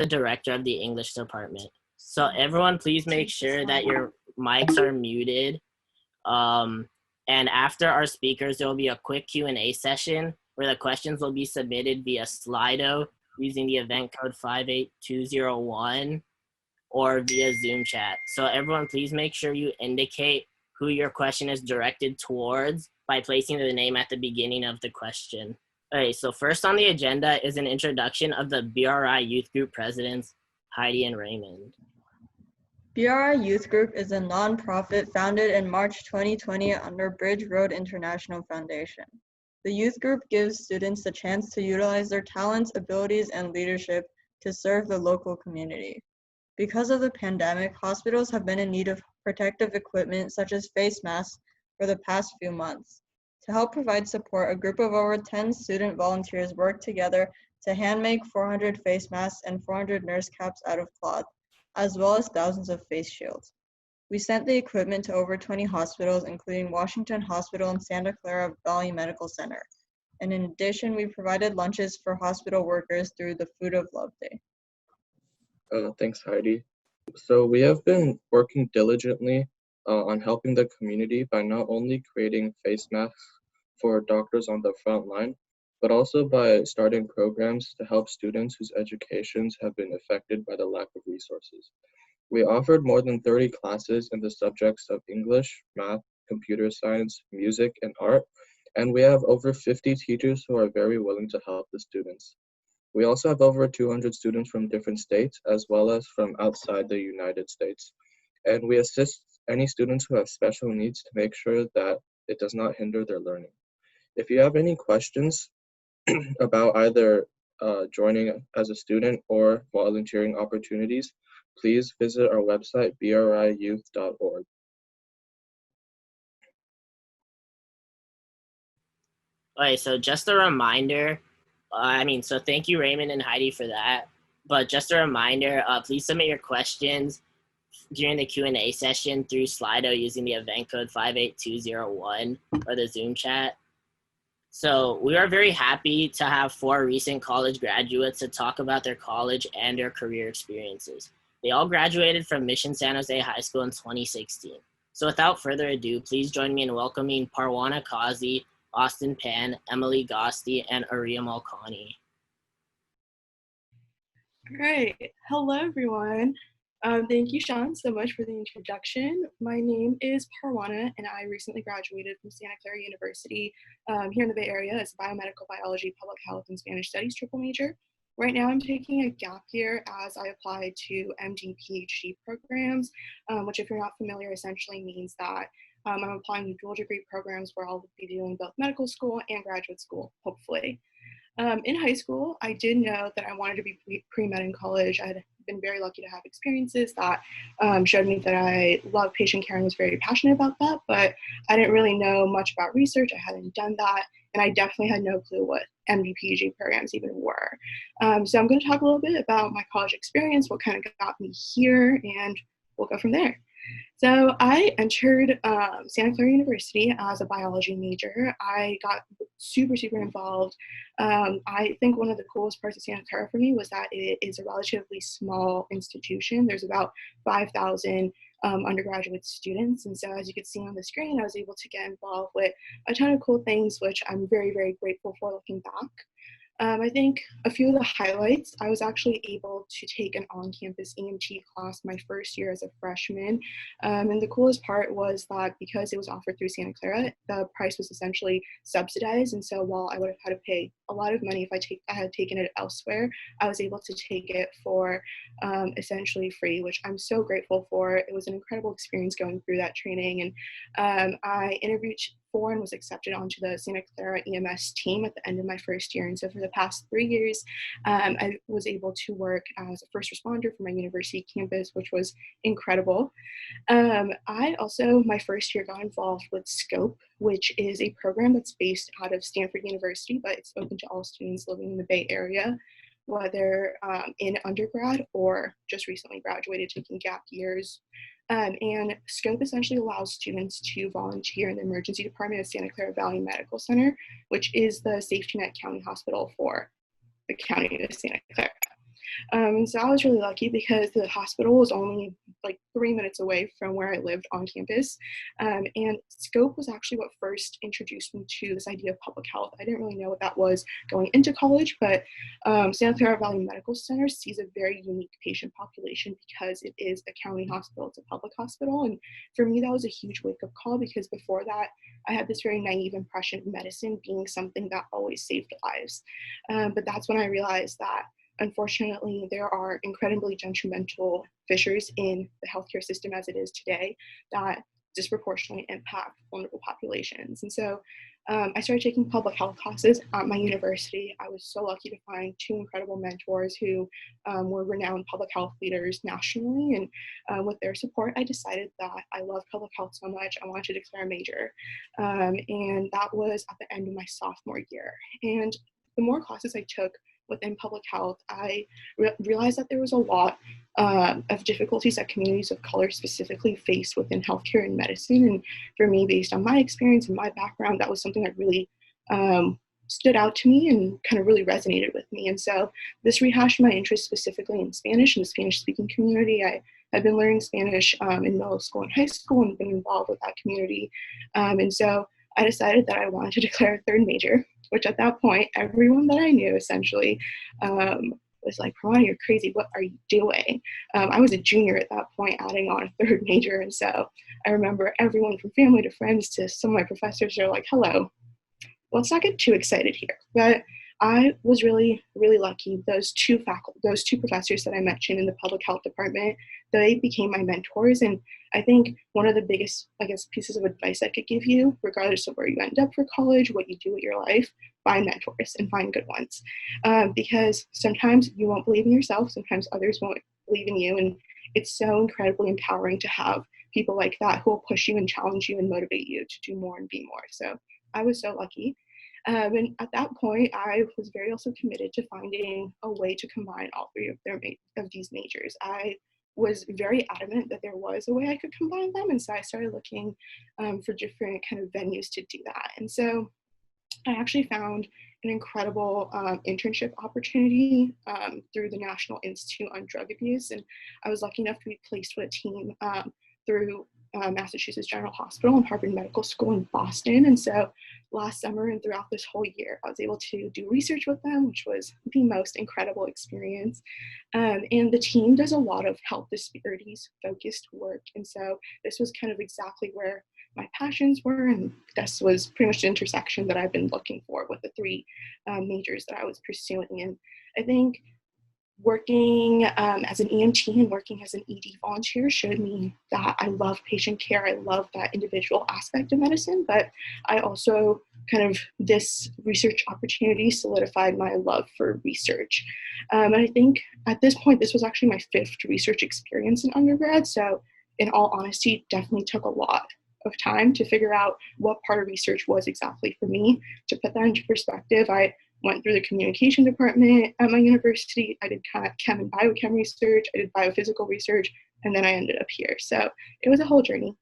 the director of the English department. So everyone, please make sure that your mics are muted. And after our speakers, there will be a quick Q&A session where the questions will be submitted via Slido using the event code 58201 or via Zoom chat. So everyone, please make sure you indicate who your question is directed towards by placing the name at the beginning of the question. Okay, so first on the agenda is an introduction of the BRI Youth Group presidents, Heidi and Raymond. BRI Youth Group is a nonprofit founded in March 2020 under Bridge Road International Foundation. The youth group gives students the chance to utilize their talents, abilities, and leadership to serve the local community. Because of the pandemic, hospitals have been in need of protective equipment such as face masks for the past few months. To help provide support, a group of over 10 student volunteers worked together to hand make 400 face masks and 400 nurse caps out of cloth, as well as thousands of face shields. We sent the equipment to over 20 hospitals, including Washington Hospital and Santa Clara Valley Medical Center. And in addition, we provided lunches for hospital workers through the Food of Love Day. Thanks, Heidi. So we have been working diligently on helping the community by not only creating face masks for doctors on the front line, but also by starting programs to help students whose educations have been affected by the lack of resources. We offered more than 30 classes in the subjects of English, math, computer science, music, and art, and we have over 50 teachers who are very willing to help the students. We also have over 200 students from different states as well as from outside the United States. And we assist any students who have special needs to make sure that it does not hinder their learning. If you have any questions about either joining as a student or volunteering opportunities, please visit our website, briyouth.org. Okay, so just a reminder, so thank you, Raymond and Heidi, for that. But just a reminder, please submit your questions during the Q&A session through Slido using the event code 58201 or the Zoom chat. So we are very happy to have 4 recent college graduates to talk about their college and their career experiences. They all graduated from Mission San Jose High School in 2016. So without further ado, please join me in welcoming Parwana Kazi, Austin Pan, Emily Gosti, and Ariam Alkani. All right. Hello, everyone. Thank you, Sean, so much for the introduction. My name is Parwana, and I recently graduated from Santa Clara University here in the Bay Area as a biomedical biology, public health, and Spanish studies triple major. Right now, I'm taking a gap year as I apply to MD PhD programs, which, if you're not familiar, essentially means that I'm applying to dual degree programs where I'll be doing both medical school and graduate school, hopefully. In high school, I did know that I wanted to be pre-med in college. I had been very lucky to have experiences that showed me that I love patient care and was very passionate about that, but I didn't really know much about research. I hadn't done that, and I definitely had no clue what MD PhD programs even were. So I'm going to talk a little bit about my college experience, what kind of got me here, and we'll go from there. So I entered Santa Clara University as a biology major. I got super involved. I think one of the coolest parts of Santa Clara for me was that it is a relatively small institution. There's about 5,000 undergraduate students. And so as you can see on the screen, I was able to get involved with a ton of cool things, which I'm very grateful for looking back. I think a few of the highlights, I was actually able to take an on-campus EMT class my first year as a freshman. And the coolest part was that because it was offered through Santa Clara, the price was essentially subsidized. And so while I would have had to pay a lot of money if I had taken it elsewhere, I was able to take it for essentially free, which I'm so grateful for. It was an incredible experience going through that training. And I interviewed for and was accepted onto the Santa Clara EMS team at the end of my first year. And so for the past 3 years, I was able to work as a first responder for my university campus, which was incredible. I also, my first year, got involved with SCOPE, which is a program that's based out of Stanford University, but it's open to all students living in the Bay Area, whether in undergrad or just recently graduated, taking gap years. And SCOPE essentially allows students to volunteer in the emergency department of Santa Clara Valley Medical Center, which is the safety net county hospital for the county of Santa Clara. And so I was really lucky because the hospital was only like 3 minutes away from where I lived on campus. And scope was actually what first introduced me to this idea of public health. I didn't really know what that was going into college, but Santa Clara Valley Medical Center sees a very unique patient population because it is a county hospital, it's a public hospital. And for me, that was a huge wake-up call because before that, I had this very naive impression of medicine being something that always saved lives. But that's when I realized that unfortunately, there are incredibly detrimental fissures in the healthcare system as it is today that disproportionately impact vulnerable populations. And so I started taking public health classes at my university. I was so lucky to find two incredible mentors who were renowned public health leaders nationally. And with their support, I decided that I love public health so much, I wanted to declare a major. And that was at the end of my sophomore year. And the more classes I took within public health, I realized that there was a lot of difficulties that communities of color specifically face within healthcare and medicine. And for me, based on my experience and my background, that was something that really stood out to me and kind of really resonated with me. And so this rehashed my interest specifically in Spanish and the Spanish-speaking community. I had been learning Spanish in middle school and high school and been involved with that community. And so I decided that I wanted to declare a third major, which at that point, everyone that I knew essentially was like, Parwana, you're crazy. What are you doing? I was a junior at that point, adding on a third major. And so I remember everyone from family to friends to some of my professors are like, hello, let's not get too excited here. But I was really, really lucky. Those two professors that I mentioned in the public health department, they became my mentors. And I think one of the biggest, pieces of advice I could give you, regardless of where you end up for college, what you do with your life, find mentors and find good ones. Because sometimes you won't believe in yourself, sometimes others won't believe in you. And it's so incredibly empowering to have people like that who will push you and challenge you and motivate you to do more and be more. So I was so lucky. And at that point, I was very also committed to finding a way to combine all three of these majors. I was very adamant that there was a way I could combine them, and so I started looking for different kind of venues to do that. And so I actually found an incredible internship opportunity through the National Institute on Drug Abuse, and I was lucky enough to be placed with a team through Massachusetts General Hospital and Harvard Medical School in Boston. And so last summer and throughout this whole year, I was able to do research with them, which was the most incredible experience. And the team does a lot of health disparities focused work. And so this was kind of exactly where my passions were, and this was pretty much the intersection that I've been looking for with the three majors that I was pursuing. And I think working as an EMT and working as an ED volunteer showed me that I love patient care. I love that individual aspect of medicine, but I also this research opportunity solidified my love for research. And I think at this point, this was actually my 5th research experience in undergrad. So in all honesty, it definitely took a lot of time to figure out what part of research was exactly for me. To put that into perspective, I went through the communication department at my university. I did chem and biochem research. I did biophysical research, and then I ended up here. So it was a whole journey.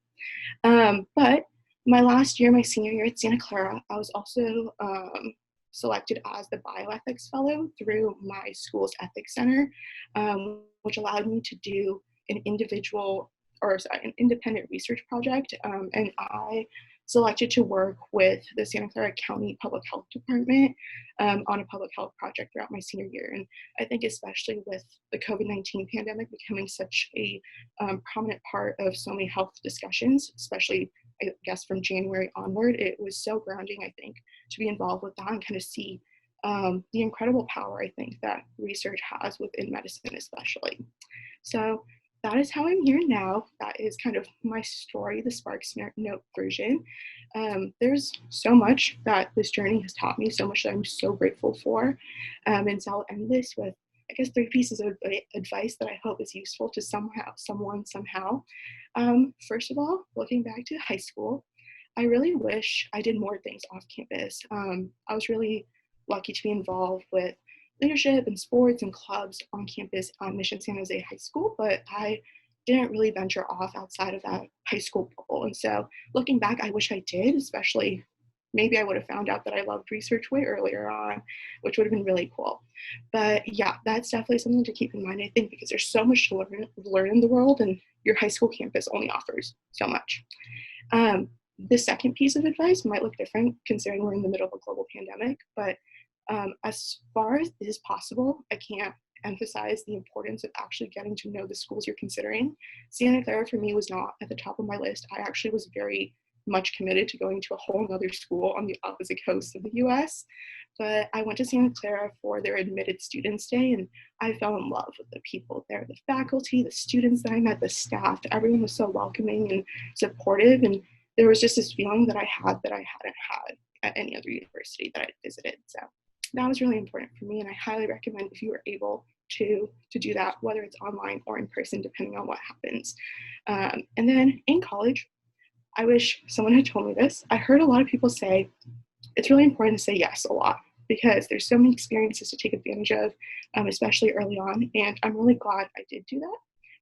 But my last year, my senior year at Santa Clara, I was also selected as the bioethics fellow through my school's ethics center, which allowed me to do an independent research project. And I selected to work with the Santa Clara County Public Health Department on a public health project throughout my senior year. And I think especially with the COVID-19 pandemic becoming such a prominent part of so many health discussions, especially I guess from January onward, it was so grounding, I think, to be involved with that and kind of see the incredible power, I think, that research has within medicine especially. So that is how I'm here now. That is kind of my story, the Sparks Note version. There's so much that this journey has taught me, so much that I'm so grateful for. And so I'll end this with, I guess, 3 pieces of advice that I hope is useful to someone somehow. First of all, looking back to high school, I really wish I did more things off campus. I was really lucky to be involved with leadership and sports and clubs on campus at Mission San Jose High School, but I didn't really venture off outside of that high school bubble. And so looking back, I wish I did, especially maybe I would have found out that I loved research way earlier on, which would have been really cool. But yeah, that's definitely something to keep in mind, I think, because there's so much to learn in the world, and your high school campus only offers so much. The second piece of advice might look different considering we're in the middle of a global pandemic, but as far as is possible, I can't emphasize the importance of actually getting to know the schools you're considering. Santa Clara for me was not at the top of my list. I actually was very much committed to going to a whole other school on the opposite coast of the US. But I went to Santa Clara for their admitted students day, and I fell in love with the people there, the faculty, the students that I met, the staff. Everyone was so welcoming and supportive, and there was just this feeling that I hadn't had at any other university that I visited. So that was really important for me, and I highly recommend if you are able to do that, whether it's online or in person, depending on what happens. And then in college, I wish someone had told me this. I heard a lot of people say it's really important to say yes a lot because there's so many experiences to take advantage of, especially early on. And I'm really glad I did do that.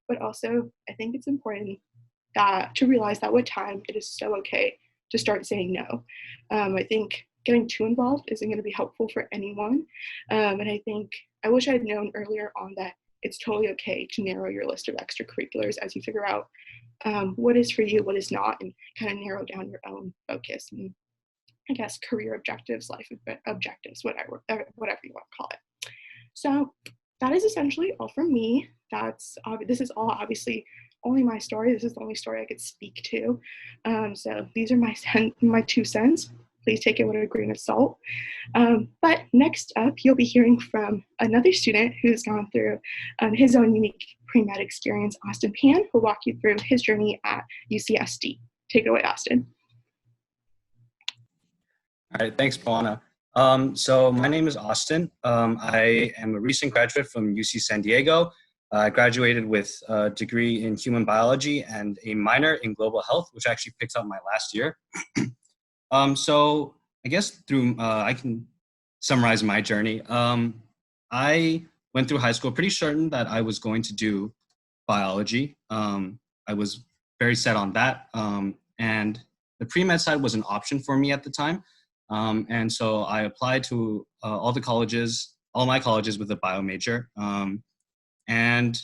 But also, I think it's important to realize that with time, it is so okay to start saying no. I think getting too involved isn't going to be helpful for anyone. And I think I wish I had known earlier on that it's totally okay to narrow your list of extracurriculars as you figure out what is for you, what is not, and kind of narrow down your own focus and I guess career objectives, life objectives, whatever you want to call it. So that is essentially all from me. This is all obviously only my story. This is the only story I could speak to. So these are my 2 cents. Please take it with a grain of salt. But next up, you'll be hearing from another student who's gone through his own unique pre-med experience, Austin Pan, who'll walk you through his journey at UCSD. Take it away, Austin. All right, thanks, Pawana. So my name is Austin. I am a recent graduate from UC San Diego. I graduated with a degree in human biology and a minor in global health, which I actually picked up my last year. So I guess I can summarize my journey. I went through high school pretty certain that I was going to do biology. I was very set on that. And the pre-med side was an option for me at the time. And so I applied to all my colleges with a bio major. And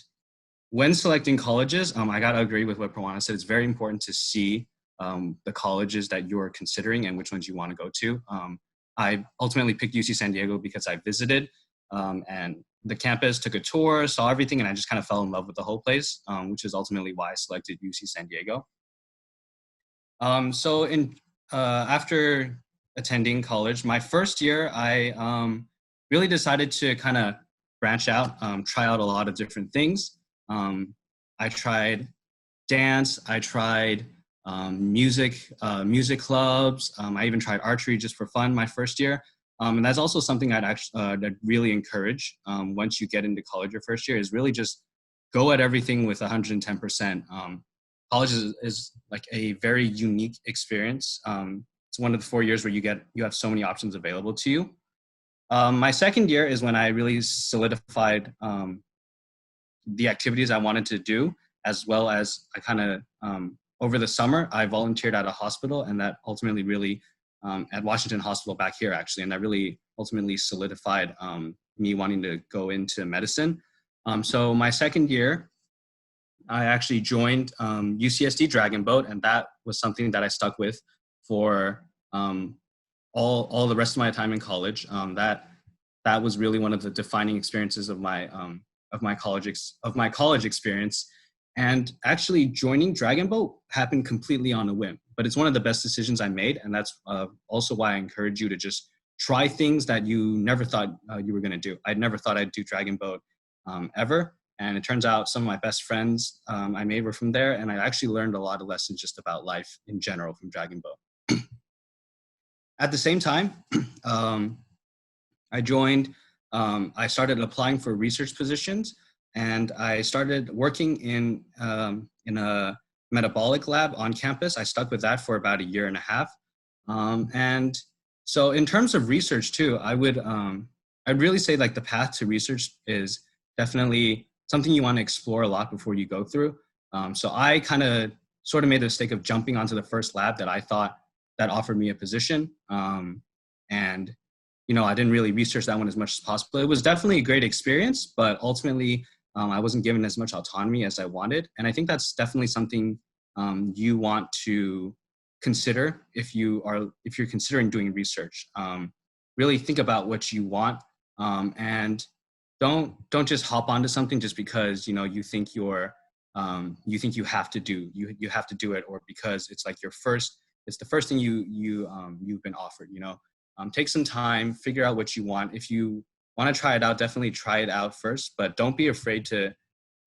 when selecting colleges, I got to agree with what Prawana said. It's very important to see the colleges that you're considering and which ones you want to go to. I ultimately picked UC San Diego because I visited and the campus, took a tour, saw everything, and I just kind of fell in love with the whole place, which is ultimately why I selected UC San Diego. After attending college, my first year, I really decided to kind of branch out, try out a lot of different things. I tried dance, I tried music clubs. I even tried archery just for fun my first year. And that's also something I'd really encourage once you get into college your first year is really just go at everything with 110%. College is like a very unique experience. It's one of the 4 years where you have so many options available to you. My second year is when I really solidified the activities I wanted to do, as well as I kind of, over the summer, I volunteered at a hospital, and that ultimately really, at Washington Hospital back here actually, and that really ultimately solidified me wanting to go into medicine. So my second year, I actually joined UCSD Dragon Boat, and that was something that I stuck with for all the rest of my time in college. That was really one of the defining experiences of my college experience. And actually joining Dragon Boat happened completely on a whim, but it's one of the best decisions I made. And that's also why I encourage you to just try things that you never thought you were going to do. I'd never thought I'd do Dragon Boat ever. And it turns out some of my best friends I made were from there. And I actually learned a lot of lessons just about life in general from Dragon Boat. At the same time, I started applying for research positions, and I started working in a metabolic lab on campus. I stuck with that for about 1.5 years. And so in terms of research too, I'd really say like the path to research is definitely something you want to explore a lot before you go through. So I kind of sort of made the mistake of jumping onto the first lab that I thought that offered me a position. And I didn't really research that one as much as possible. It was definitely a great experience, but ultimately I wasn't given as much autonomy as I wanted. And I think that's definitely something you want to consider if you're considering doing research. Really think about what you want, and don't just hop onto something just because you think you have to do it, or because it's like it's the first thing you've been offered. Take some time, figure out what you want. If you want to try it out, definitely try it out first, but don't be afraid to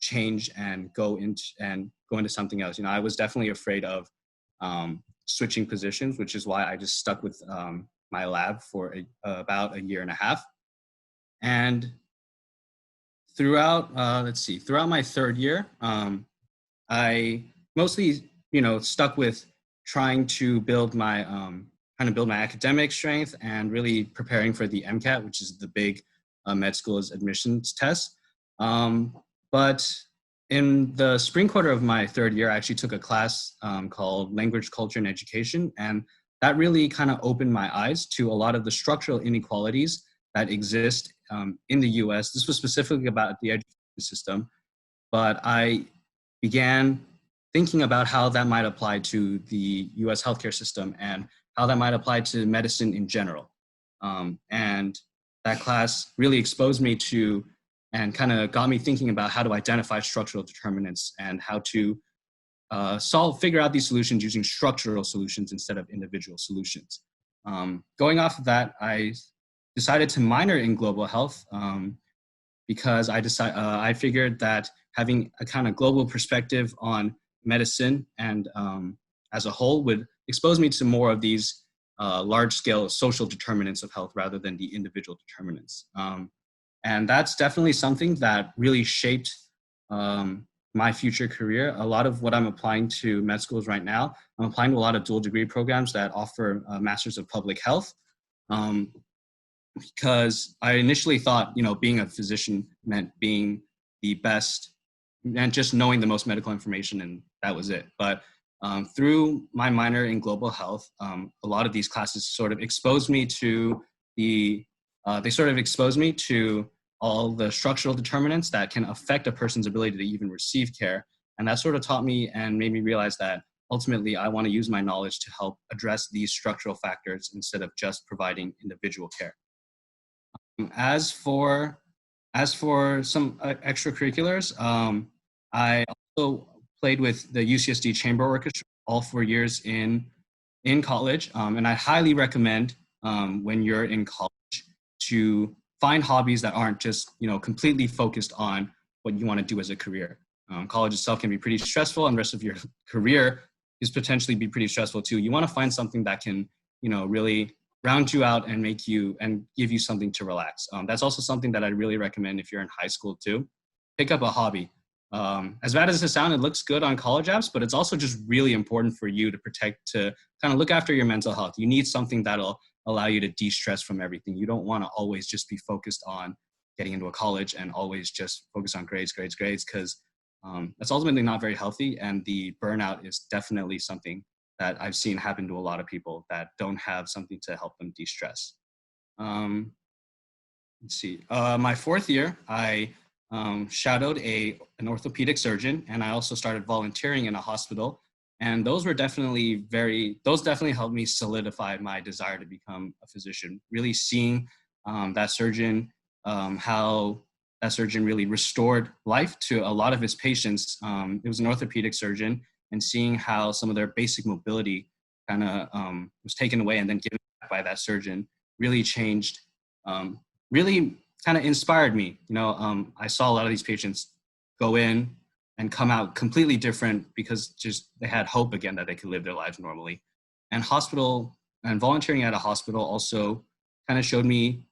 change and go into something else. I was definitely afraid of switching positions, which is why I just stuck with my lab for about a year and a half. And throughout my third year, I mostly stuck with trying to build my academic strength and really preparing for the MCAT, which is the big med school's admissions test. But in the spring quarter of my third year, I actually took a class called Language, Culture, and Education. And that really kind of opened my eyes to a lot of the structural inequalities that exist in the US. This was specifically about the education system, but I began thinking about how that might apply to the US healthcare system and how that might apply to medicine in general. And that class really exposed me to and kind of got me thinking about how to identify structural determinants and how to figure out these solutions using structural solutions instead of individual solutions. Going off of that, I decided to minor in global health because I figured that having a kind of global perspective on medicine and as a whole would expose me to more of these large-scale social determinants of health rather than the individual determinants. And that's definitely something that really shaped my future career. A lot of what I'm applying to med schools right now, I'm applying to a lot of dual degree programs that offer Masters of Public Health. Because I initially thought, being a physician meant being the best and just knowing the most medical information, and that was it. But through my minor in global health, a lot of these classes sort of exposed me to all the structural determinants that can affect a person's ability to even receive care. And that sort of taught me and made me realize that ultimately I want to use my knowledge to help address these structural factors instead of just providing individual care. As for some extracurriculars, I also played with the UCSD Chamber Orchestra all 4 years in college, and I highly recommend when you're in college to find hobbies that aren't just completely focused on what you want to do as a career. College itself can be pretty stressful, and the rest of your career is potentially be pretty stressful too. You want to find something that can really round you out and give you something to relax. That's also something that I really recommend if you're in high school too. Pick up a hobby. As bad as it sounds, it looks good on college apps, but it's also just really important for you to kind of look after your mental health. You need something that'll allow you to de-stress from everything. You don't want to always just be focused on getting into a college and always just focus on grades, because that's ultimately not very healthy. And the burnout is definitely something that I've seen happen to a lot of people that don't have something to help them de-stress. Let's see. My fourth year, I shadowed an orthopedic surgeon, and I also started volunteering in a hospital. And those definitely helped me solidify my desire to become a physician. Really seeing that surgeon, how that surgeon really restored life to a lot of his patients. It was an orthopedic surgeon, and seeing how some of their basic mobility kind of was taken away and then given back by that surgeon really changed, really kind of inspired me. I saw a lot of these patients go in and come out completely different because just they had hope again that they could live their lives normally. And volunteering at a hospital also kind of showed me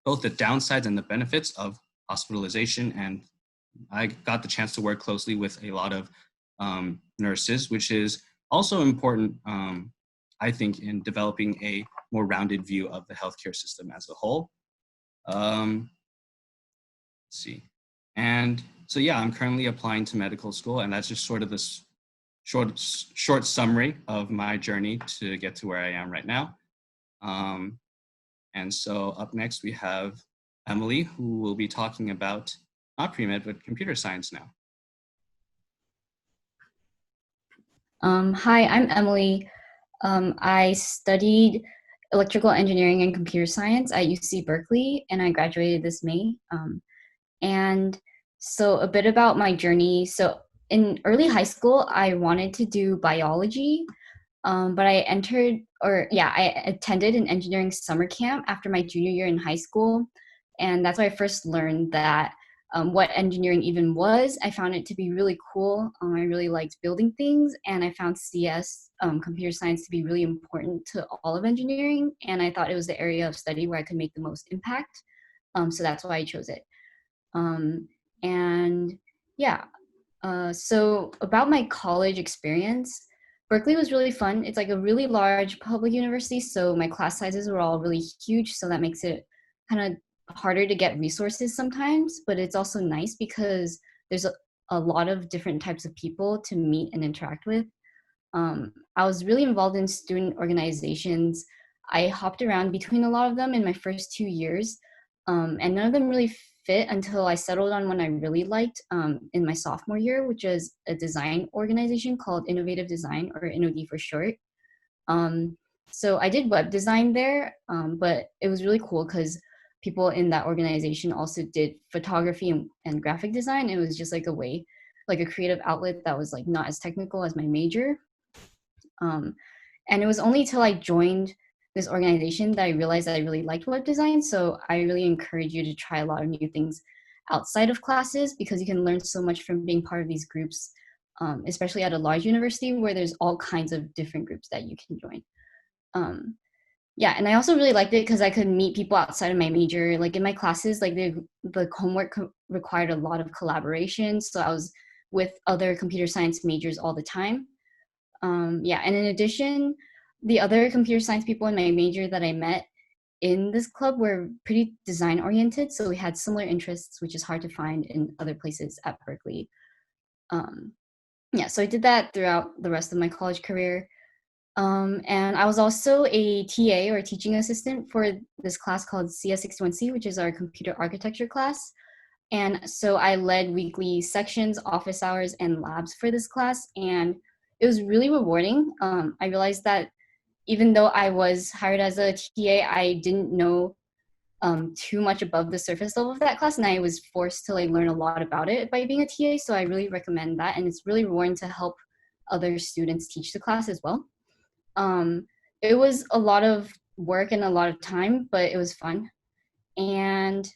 both the downsides and the benefits of hospitalization. And I got the chance to work closely with a lot of nurses, which is also important, I think, in developing a more rounded view of the healthcare system as a whole. Let's see. And so, yeah, I'm currently applying to medical school, and that's just sort of short summary of my journey to get to where I am right now. And so up next we have Emily, who will be talking about not pre-med, but computer science now. Hi, I'm Emily. I studied electrical engineering and computer science at UC Berkeley, and I graduated this May. And so a bit about my journey. So in early high school, I wanted to do biology, but I attended an engineering summer camp after my junior year in high school. And that's where I first learned that what engineering even was. I found it to be really cool. I really liked building things, and I found CS, computer science, to be really important to all of engineering. And I thought it was the area of study where I could make the most impact. So that's why I chose it. So about my college experience, Berkeley was really fun. It's like a really large public university, so my class sizes were all really huge, so that makes it kind of harder to get resources sometimes, but it's also nice because there's a lot of different types of people to meet and interact with. I was really involved in student organizations. I hopped around between a lot of them in my first 2 years, and none of them really fit until I settled on one I really liked in my sophomore year, which is a design organization called Innovative Design, or NOD for short. So I did web design there, but it was really cool because people in that organization also did photography and graphic design. It was just like a way, like a creative outlet that was like not as technical as my major. And it was only till I joined this organization that I realized that I really liked web design. So I really encourage you to try a lot of new things outside of classes, because you can learn so much from being part of these groups, especially at a large university where there's all kinds of different groups that you can join. And I also really liked it because I could meet people outside of my major. Like in my classes, like the homework required a lot of collaboration. So I was with other computer science majors all the time. And in addition, the other computer science people in my major that I met in this club were pretty design oriented. So we had similar interests, which is hard to find in other places at Berkeley. So I did that throughout the rest of my college career. And I was also a TA, or teaching assistant, for this class called CS61C, which is our computer architecture class. And so I led weekly sections, office hours, and labs for this class. And it was really rewarding. I realized that even though I was hired as a TA, I didn't know too much above the surface level of that class, and I was forced to like learn a lot about it by being a TA. So I really recommend that, and it's really rewarding to help other students teach the class as well. It was a lot of work and a lot of time, but it was fun. And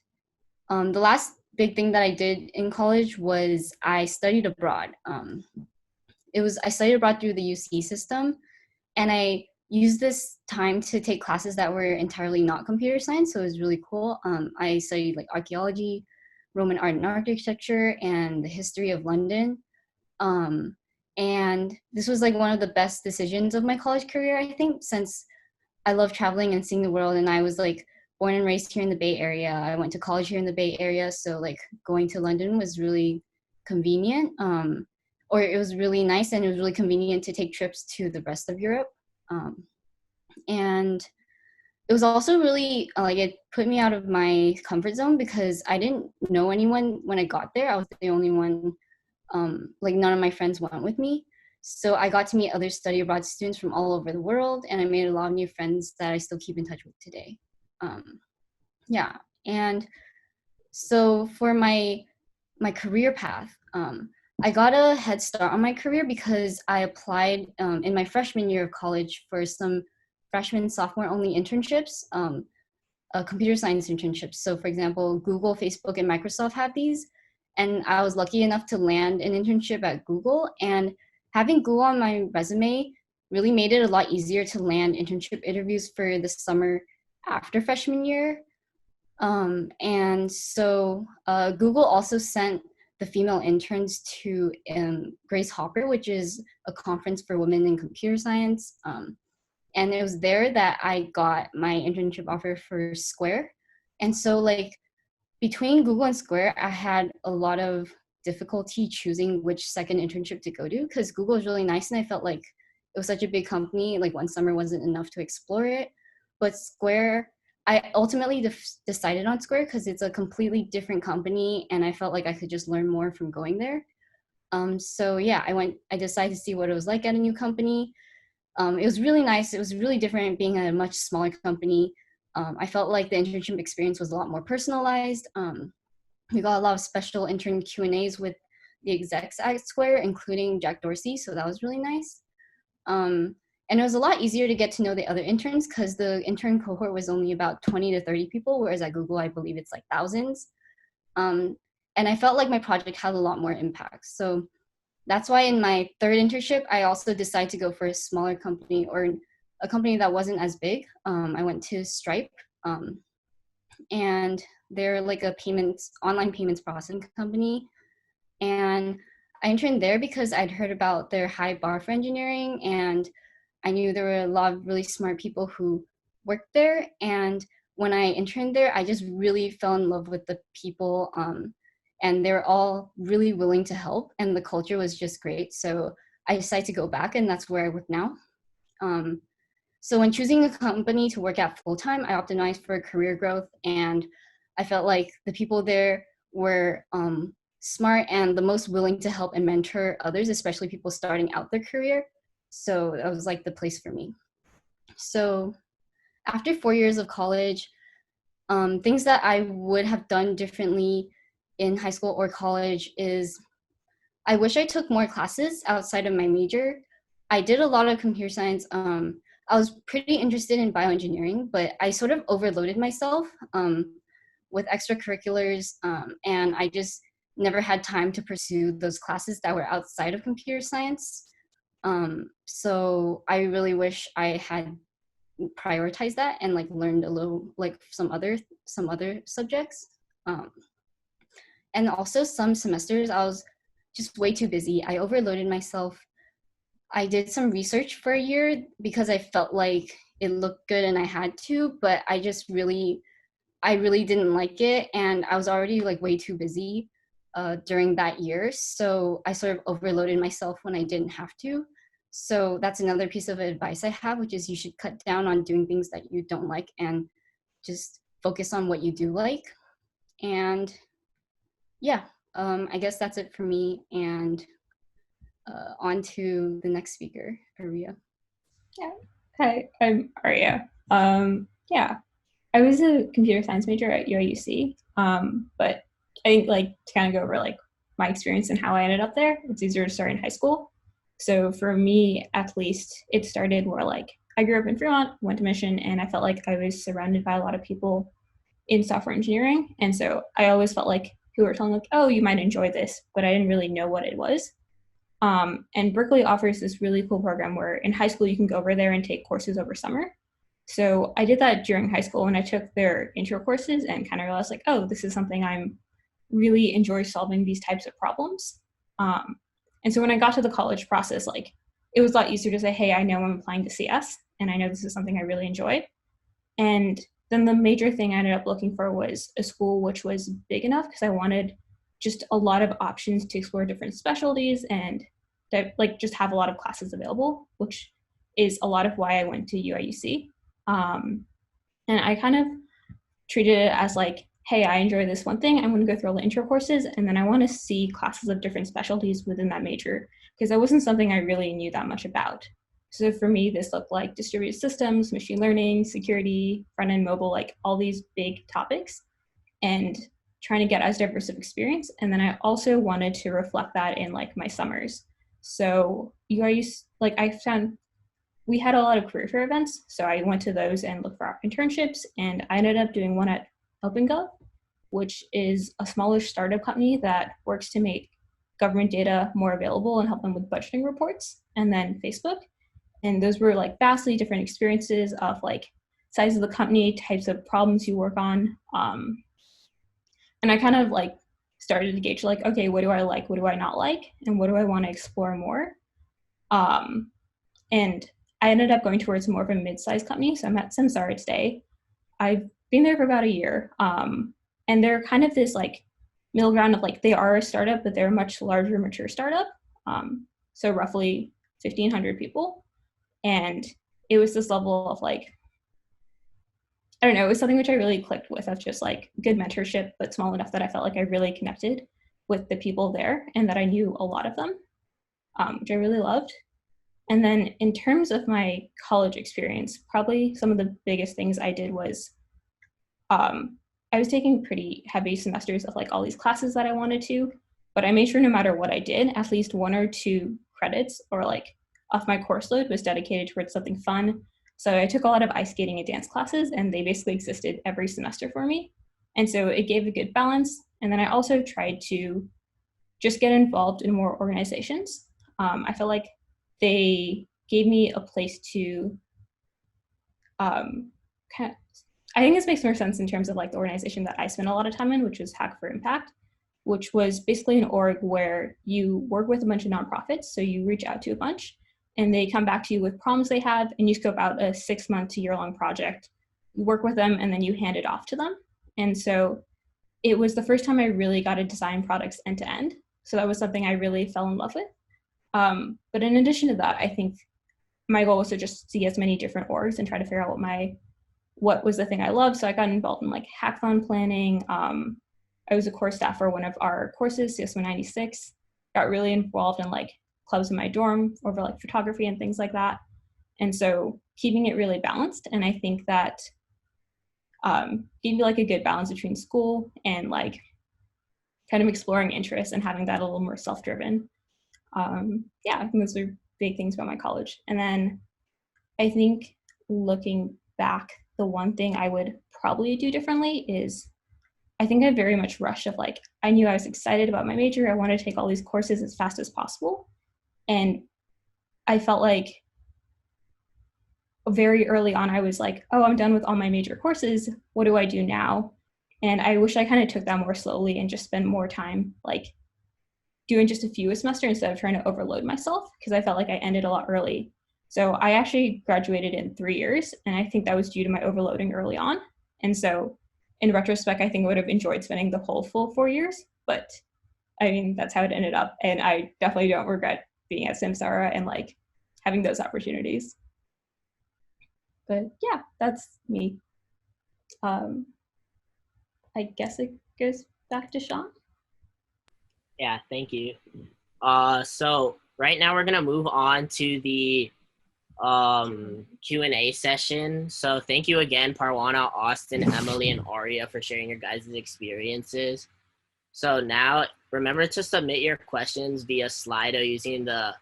the last big thing that I did in college was I studied abroad. I studied abroad through the UC system, and I used this time to take classes that were entirely not computer science, so it was really cool. I studied like archaeology, Roman art and architecture, and the history of London. And this was like one of the best decisions of my college career, I think, since I love traveling and seeing the world, and I was like born and raised here in the Bay Area. I went to college here in the Bay Area, so like going to London was really convenient, or it was really nice, and it was really convenient to take trips to the rest of Europe. And it was also really it put me out of my comfort zone because I didn't know anyone when I got there. I was the only one, none of my friends went with me. So I got to meet other study abroad students from all over the world, and I made a lot of new friends that I still keep in touch with today. And so for my career path, I got a head start on my career because I applied in my freshman year of college for some freshman, sophomore only internships, computer science internships. So for example, Google, Facebook, and Microsoft have these. And I was lucky enough to land an internship at Google. And having Google on my resume really made it a lot easier to land internship interviews for the summer after freshman year. And so Google also sent the female interns to Grace Hopper, which is a conference for women in computer science. And it was there that I got my internship offer for Square. And so like between Google and Square, I had a lot of difficulty choosing which second internship to go to, because Google is really nice and I felt like it was such a big company, like one summer wasn't enough to explore it. But Square, I ultimately decided on Square because it's a completely different company and I felt like I could just learn more from going there. So yeah, I decided to see what it was like at a new company. It was really nice. It was really different being at a much smaller company. I felt like the internship experience was a lot more personalized. We got a lot of special intern Q&As with the execs at Square, including Jack Dorsey, so that was really nice. And it was a lot easier to get to know the other interns because the intern cohort was only about 20 to 30 people, whereas at Google, I believe it's like thousands. And I felt like my project had a lot more impact. So that's why in my third internship, I also decided to go for a smaller company or a company that wasn't as big. I went to Stripe, and they're like a online payments processing company. And I interned there because I'd heard about their high bar for engineering, and I knew there were a lot of really smart people who worked there. And when I interned there, I just really fell in love with the people. And they're all really willing to help, and the culture was just great. So I decided to go back, and that's where I work now. So when choosing a company to work at full time, I optimized for career growth, and I felt like the people there were smart and the most willing to help and mentor others, especially people starting out their career. So that was like the place for me. So after 4 years of college, things that I would have done differently in high school or college is I wish I took more classes outside of my major. I did a lot of computer science. I was pretty interested in bioengineering, but I sort of overloaded myself with extracurriculars, and I just never had time to pursue those classes that were outside of computer science. So I really wish I had prioritized that and like learned a little like some other subjects. And also some semesters I was just way too busy. I overloaded myself. I did some research for a year because I felt like it looked good and I had to, but I really didn't like it, and I was already like way too busy during that year. So I sort of overloaded myself when I didn't have to. So that's another piece of advice I have, which is you should cut down on doing things that you don't like and just focus on what you do like. And yeah, I guess that's it for me. And on to the next speaker, Aria. Yeah. Hi, I'm Aria. Yeah, I was a computer science major at UIUC, but I think like to kind of go over like my experience and how I ended up there, it's easier to start in high school. So for me, at least, it started where like I grew up in Fremont, went to Mission, and I felt like I was surrounded by a lot of people in software engineering. And so I always felt like people were telling like, oh, you might enjoy this, but I didn't really know what it was. And Berkeley offers this really cool program where in high school you can go over there and take courses over summer. So I did that during high school, and I took their intro courses and kind of realized like, oh, this is something I'm really enjoy solving these types of problems. And so when I got to the college process, like it was a lot easier to say, hey, I know I'm applying to CS and I know this is something I really enjoy. And then the major thing I ended up looking for was a school which was big enough because I wanted just a lot of options to explore different specialties and like just have a lot of classes available, which is a lot of why I went to UIUC. And I kind of treated it as like, hey, I enjoy this one thing, I'm going to go through all the intro courses, and then I want to see classes of different specialties within that major, because that wasn't something I really knew that much about. So for me, this looked like distributed systems, machine learning, security, front-end mobile, like all these big topics, and trying to get as diverse of experience. And then I also wanted to reflect that in like my summers. So I found we had a lot of career fair events, so I went to those and looked for internships, and I ended up doing one at OpenGov, which is a smaller startup company that works to make government data more available and help them with budgeting reports, and then Facebook. And those were like vastly different experiences of like size of the company, types of problems you work on. And I kind of like started to gauge like, okay, what do I like? What do I not like? And what do I want to explore more? And I ended up going towards more of a mid-sized company. So I'm at Samsara today. I've been there for about a year. And they're kind of this like middle ground of like, they are a startup, but they're a much larger, mature startup. So roughly 1,500 people. And it was this level of like, I don't know, it was something which I really clicked with, of just like good mentorship, but small enough that I felt like I really connected with the people there and that I knew a lot of them, which I really loved. And then in terms of my college experience, probably some of the biggest things I did was I was taking pretty heavy semesters of like all these classes that I wanted to, but I made sure no matter what I did, at least 1 or 2 credits or like off my course load was dedicated towards something fun. So I took a lot of ice skating and dance classes, and they basically existed every semester for me. And so it gave a good balance. And then I also tried to just get involved in more organizations. I feel like they gave me a place to kind of, I think this makes more sense in terms of like the organization that I spent a lot of time in, which was Hack for Impact, which was basically an org where you work with a bunch of nonprofits. So you reach out to a bunch and they come back to you with problems they have, and you scope out a 6-month to year-long project. You work with them and then you hand it off to them. And so it was the first time I really got to design products end to end. So that was something I really fell in love with. But in addition to that, I think my goal was to just see as many different orgs and try to figure out what was the thing I loved. So I got involved in like hackathon planning. I was a course staff for one of our courses, CS196. Got really involved in like clubs in my dorm over like photography and things like that. And so keeping it really balanced. And I think that gave me like a good balance between school and like kind of exploring interests and having that a little more self-driven. Yeah, I think those are big things about my college. And then I think looking back, the one thing I would probably do differently is I think I very much rushed of like, I knew I was excited about my major. I wanted to take all these courses as fast as possible. And I felt like very early on, I was like, oh, I'm done with all my major courses. What do I do now? And I wish I kind of took that more slowly and just spent more time like doing just a few a semester instead of trying to overload myself, because I felt like I ended a lot early. So I actually graduated in 3 years, and I think that was due to my overloading early on. And so in retrospect, I think I would have enjoyed spending the whole full 4 years, but I mean, that's how it ended up. And I definitely don't regret being at Samsara and like having those opportunities. But yeah, that's me. I guess it goes back to Sean. Yeah, thank you. So right now we're gonna move on to the Q&A session. So thank you again, Parwana, Austin, Emily, and Aria for sharing your guys' experiences. So now remember to submit your questions via Slido using the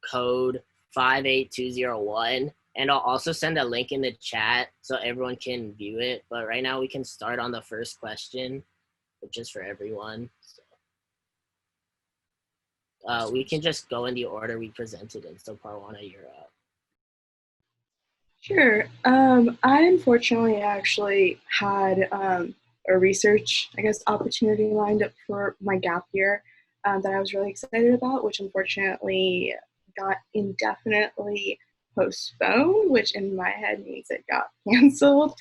code 58201. And I'll also send a link in the chat so everyone can view it. But right now we can start on the first question, which is for everyone. So, we can just go in the order we presented in. So Parwana, you're up. Sure. I unfortunately actually had a research, opportunity lined up for my gap year that I was really excited about, which unfortunately got indefinitely postponed, which in my head means it got canceled.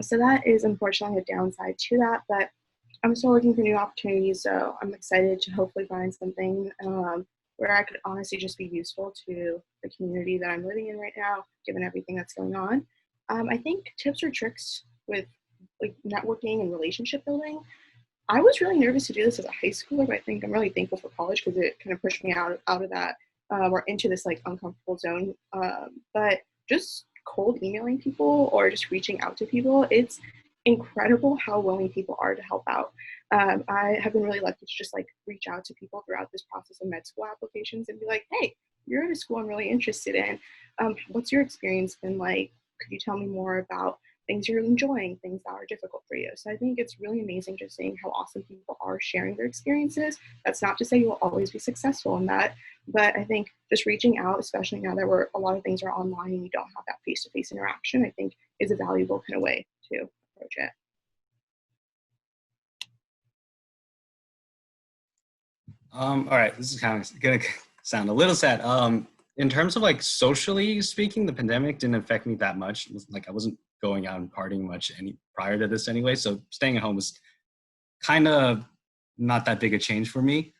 So that is unfortunately a downside to that, but I'm still looking for new opportunities, so I'm excited to hopefully find something where I could honestly just be useful to the community that I'm living in right now, given everything that's going on. I think tips or tricks with like networking and relationship building. I was really nervous to do this as a high schooler, but I think I'm really thankful for college because it kind of pushed me out of that or into this like uncomfortable zone. But just cold emailing people or just reaching out to people, it's incredible how willing people are to help out. I have been really lucky to just like reach out to people throughout this process of med school applications and be like, hey, you're at a school I'm really interested in. What's your experience been like? Could you tell me more about things you're enjoying, things that are difficult for you? So I think it's really amazing just seeing how awesome people are sharing their experiences. That's not to say you will always be successful in that, but I think just reaching out, especially now that a lot of things are online and you don't have that face-to-face interaction, I think is a valuable kind of way to approach it. All right, this is kind of gonna sound a little sad. In terms of like socially speaking, the pandemic didn't affect me that much. Like I wasn't going out and partying much prior to this anyway, so staying at home was kind of not that big a change for me.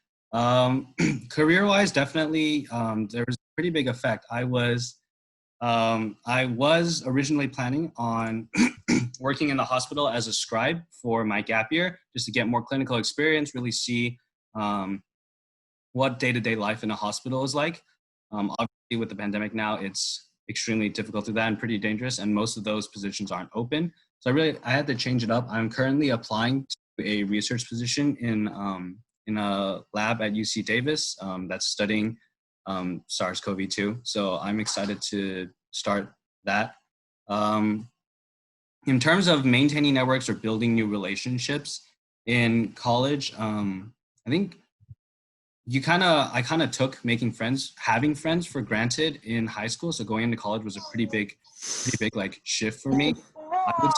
Career-wise, definitely, there was a pretty big effect. I was originally planning on working in the hospital as a scribe for my gap year, just to get more clinical experience, really see what day-to-day life in a hospital is like. Obviously, with the pandemic now, it's extremely difficult to do that and pretty dangerous, and most of those positions aren't open. So I had to change it up. I'm currently applying to a research position in a lab at UC Davis that's studying SARS-CoV-2. So I'm excited to start that. In terms of maintaining networks or building new relationships in college, I think I kind of took having friends for granted in high school. So going into college was a pretty big like shift for me. I would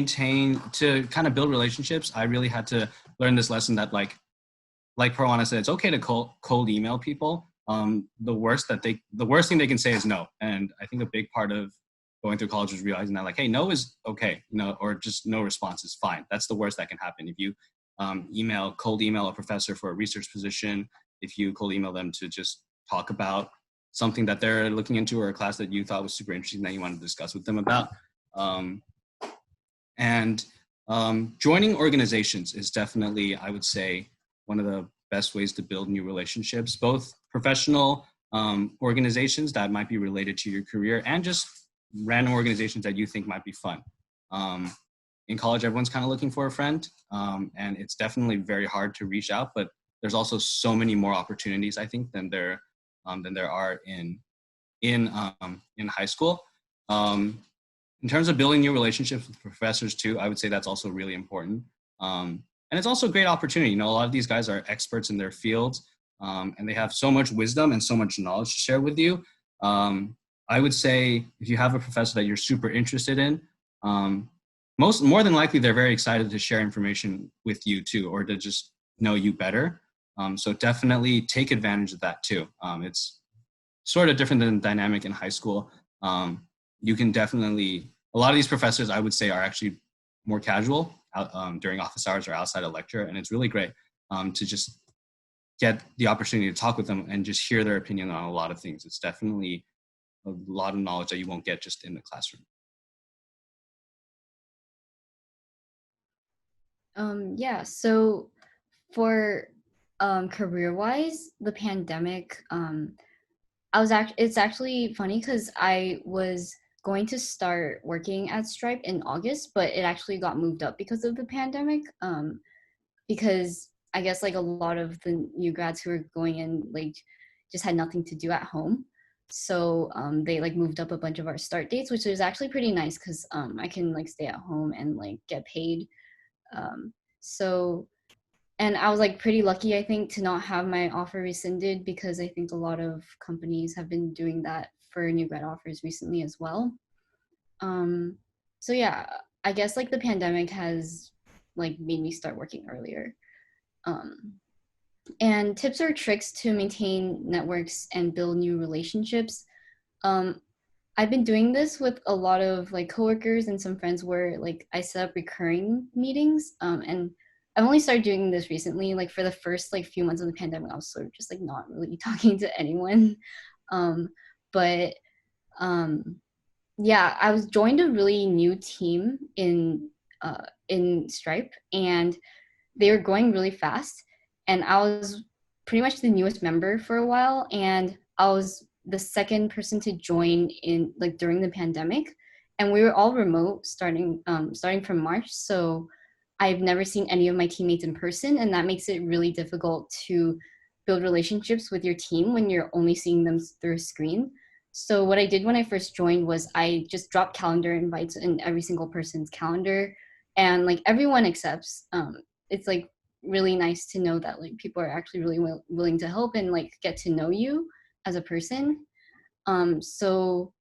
say, to kind of build relationships, I really had to learn this lesson that like Parwana said, it's okay to cold email people. The worst thing they can say is no. And I think a big part of going through college was realizing that like, hey, no is okay, or just no response is fine. That's the worst that can happen. If you cold email a professor for a research position, if you cold email them to just talk about something that they're looking into or a class that you thought was super interesting that you wanted to discuss with them about. Joining organizations is definitely, I would say, one of the best ways to build new relationships, both professional organizations that might be related to your career and just random organizations that you think might be fun. In college, everyone's kind of looking for a friend, and it's definitely very hard to reach out, but there's also so many more opportunities, I think, than there are in high school. In terms of building new relationships with professors too, I would say that's also really important. And it's also a great opportunity. A lot of these guys are experts in their fields, and they have so much wisdom and so much knowledge to share with you. I would say if you have a professor that you're super interested in, more than likely they're very excited to share information with you too, or to just know you better. So definitely take advantage of that too. It's sort of different than the dynamic in high school. You can definitely, a lot of these professors I would say are actually more casual during office hours or outside of lecture. And it's really great to just get the opportunity to talk with them and just hear their opinion on a lot of things. It's definitely a lot of knowledge that you won't get just in the classroom. Yeah, so for career-wise, the pandemic, it's actually funny because I was going to start working at Stripe in August, but it actually got moved up because of the pandemic. Because I guess like a lot of the new grads who were going in like just had nothing to do at home. So they like moved up a bunch of our start dates, which is actually pretty nice because I can like stay at home and like get paid. And I was like pretty lucky, I think, to not have my offer rescinded because I think a lot of companies have been doing that for new grad offers recently as well. So yeah, I guess like the pandemic has like made me start working earlier. And tips or tricks to maintain networks and build new relationships. I've been doing this with a lot of like coworkers and some friends where like I set up recurring meetings. And I've only started doing this recently. Like for the first like few months of the pandemic, I was sort of just like not really talking to anyone. But yeah, I was joined a really new team in Stripe, and they were going really fast. And I was pretty much the newest member for a while, and I was the second person to join in like during the pandemic, and we were all remote starting from March. So I've never seen any of my teammates in person, and that makes it really difficult to build relationships with your team when you're only seeing them through a screen. So what I did when I first joined was I just dropped calendar invites in every single person's calendar, and like everyone accepts. It's like really nice to know that like people are actually really willing to help and like get to know you as a person. So